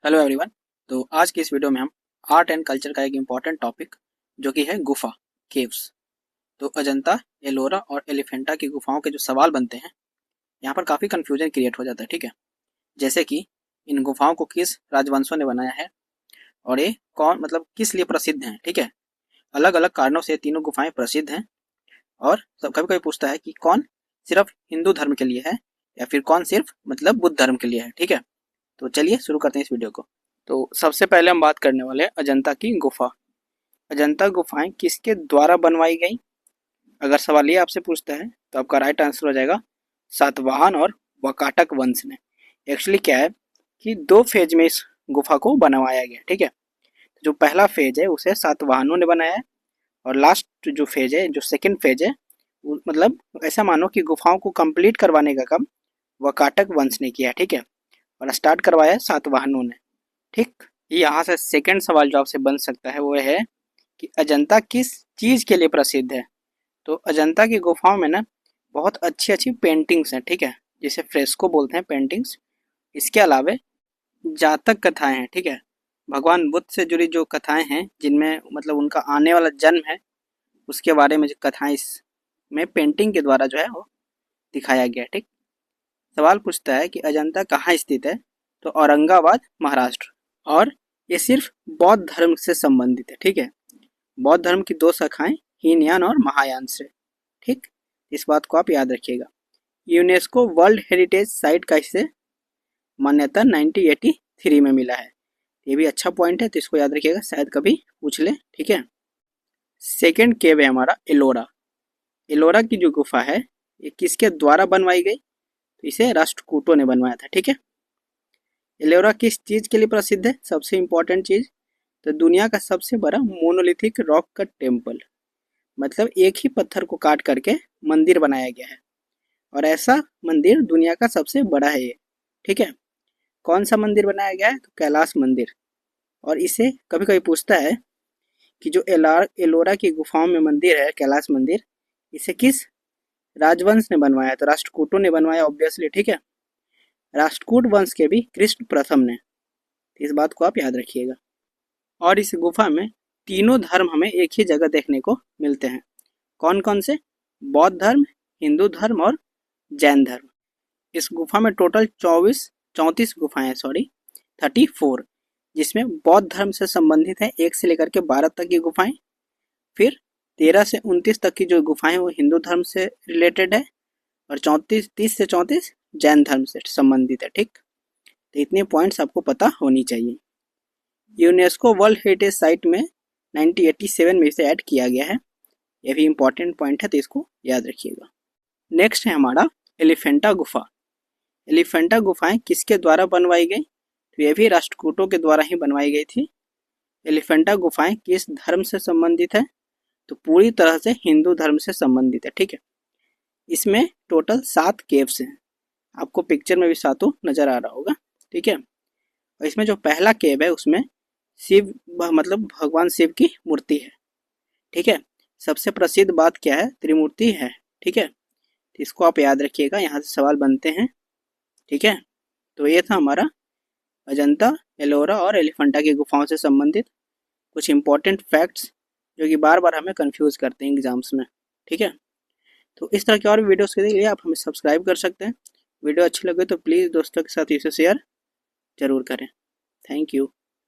Hello everyone. तो आज की इस वीडियो में हम आर्ट एंड कल्चर का एक इम्पॉर्टेंट टॉपिक जो कि है गुफा, केव्स। तो अजंता, एलोरा और एलिफेंटा की गुफाओं के जो सवाल बनते हैं, यहाँ पर काफ़ी कन्फ्यूजन क्रिएट हो जाता है। ठीक है, जैसे कि इन गुफाओं को किस राजवंशों ने बनाया है और ये कौन मतलब किस लिए प्रसिद्ध हैं। ठीक है, अलग अलग कारणों से तीनों गुफाएं प्रसिद्ध हैं। और सब कभी कभी पूछता है कि कौन सिर्फ हिंदू धर्म के लिए है या फिर कौन सिर्फ बुद्ध धर्म के लिए है। ठीक है, तो चलिए शुरू करते हैं इस वीडियो को। तो सबसे पहले हम बात करने वाले हैं अजंता की गुफा। अजंता गुफाएं किसके द्वारा बनवाई गई? अगर सवाल ये आपसे पूछता है तो आपका राइट आंसर हो जाएगा सातवाहन और वाकाटक वंश ने। एक्चुअली क्या है कि दो फेज में इस गुफा को बनवाया गया। ठीक है, जो पहला फेज है उसे सातवाहनों ने बनाया है और लास्ट जो फेज है, जो सेकंड फेज है, ऐसा मानो कि गुफाओं को कंप्लीट करवाने का काम वाकाटक वंश ने किया। ठीक है, और स्टार्ट करवाया है सातवाहनों ने। ठीक, यहाँ से सेकंड सवाल जो आपसे बन सकता है वो है कि अजंता किस चीज के लिए प्रसिद्ध है? तो अजंता की गुफाओं में ना बहुत अच्छी अच्छी पेंटिंग्स हैं। ठीक है, जिसे फ्रेस्को बोलते हैं पेंटिंग्स। इसके अलावा जातक कथाएं हैं। ठीक है, भगवान बुद्ध से जुड़ी जो कथाएं हैं, जिनमें उनका आने वाला जन्म है, उसके बारे में जो कथाएं इसमें पेंटिंग के द्वारा जो है वो दिखाया गया है। ठीक, सवाल पूछता है कि अजंता कहाँ स्थित है? तो औरंगाबाद, महाराष्ट्र। और ये सिर्फ बौद्ध धर्म से संबंधित है। ठीक है, बौद्ध धर्म की दो शाखाएं हीनयान और महायान से। ठीक, इस बात को आप याद रखिएगा। यूनेस्को वर्ल्ड हेरिटेज साइट का इसे मान्यता 1983 में मिला है। ये भी अच्छा पॉइंट है, तो इसको याद रखिएगा, शायद कभी पूछ ले। ठीक है, सेकंड केव है हमारा एलोरा। एलोरा की जो गुफा है ये किसके द्वारा बनवाई गई? तो इसे राष्ट्रकूटों ने बनवाया था। ठीक है, एलोरा किस चीज के लिए प्रसिद्ध है? सबसे इंपॉर्टेंट चीज, तो दुनिया का सबसे बड़ा मोनोलिथिक रॉक कट टेम्पल। एक ही पत्थर को काट करके मंदिर बनाया गया है और ऐसा मंदिर दुनिया का सबसे बड़ा है ये। ठीक है, कौन सा मंदिर बनाया गया है? तो कैलाश मंदिर। और इसे कभी कभी पूछता है कि जो एलोरा की गुफाओं में मंदिर है, कैलाश मंदिर, इसे किस राजवंश ने बनवाया? तो राष्ट्रकूटों ने बनवाया, ऑब्वियसली। ठीक है, राष्ट्रकूट वंश के भी कृष्ण प्रथम ने। इस बात को आप याद रखिएगा। और इस गुफा में तीनों धर्म हमें एक ही जगह देखने को मिलते हैं। कौन कौन से? बौद्ध धर्म, हिंदू धर्म और जैन धर्म। इस गुफा में टोटल 34 गुफाएं, 34, जिसमें बौद्ध धर्म से संबंधित है 1 से लेकर के 12 तक की गुफाएं। फिर 13 से 29 तक की जो गुफाएं वो हिंदू धर्म से रिलेटेड है और 30 से 34 जैन धर्म से संबंधित है। ठीक, तो इतने पॉइंट्स आपको पता होनी चाहिए। यूनेस्को वर्ल्ड हेरिटेज साइट में 1987 में इसे ऐड किया गया है। यह भी इंपॉर्टेंट पॉइंट है, तो इसको याद रखिएगा। नेक्स्ट है हमारा एलिफेंटा गुफा। एलिफेंटा गुफाएं किसके द्वारा बनवाई गई? तो यह भी राष्ट्रकूटों के द्वारा ही बनवाई गई थी। एलिफेंटा गुफाएं किस धर्म से संबंधित है? तो पूरी तरह से हिंदू धर्म से संबंधित है। ठीक है, इसमें टोटल 7 केव्स हैं। आपको पिक्चर में भी सातों नजर आ रहा होगा। ठीक है, और इसमें जो पहला केव है उसमें शिव भगवान शिव की मूर्ति है। ठीक है, सबसे प्रसिद्ध बात क्या है? त्रिमूर्ति है। ठीक है, तो इसको आप याद रखिएगा, यहाँ से सवाल बनते हैं। ठीक है, तो ये था हमारा अजंता, एलोरा और एलिफेंटा की गुफाओं से संबंधित कुछ इंपॉर्टेंट फैक्ट्स जो कि बार बार हमें कंफ्यूज करते हैं एग्जाम्स में। ठीक है, तो इस तरह के और वीडियोस के लिए आप हमें सब्सक्राइब कर सकते हैं। वीडियो अच्छी लगे तो प्लीज़ दोस्तों के साथ इसे शेयर जरूर करें। Thank you.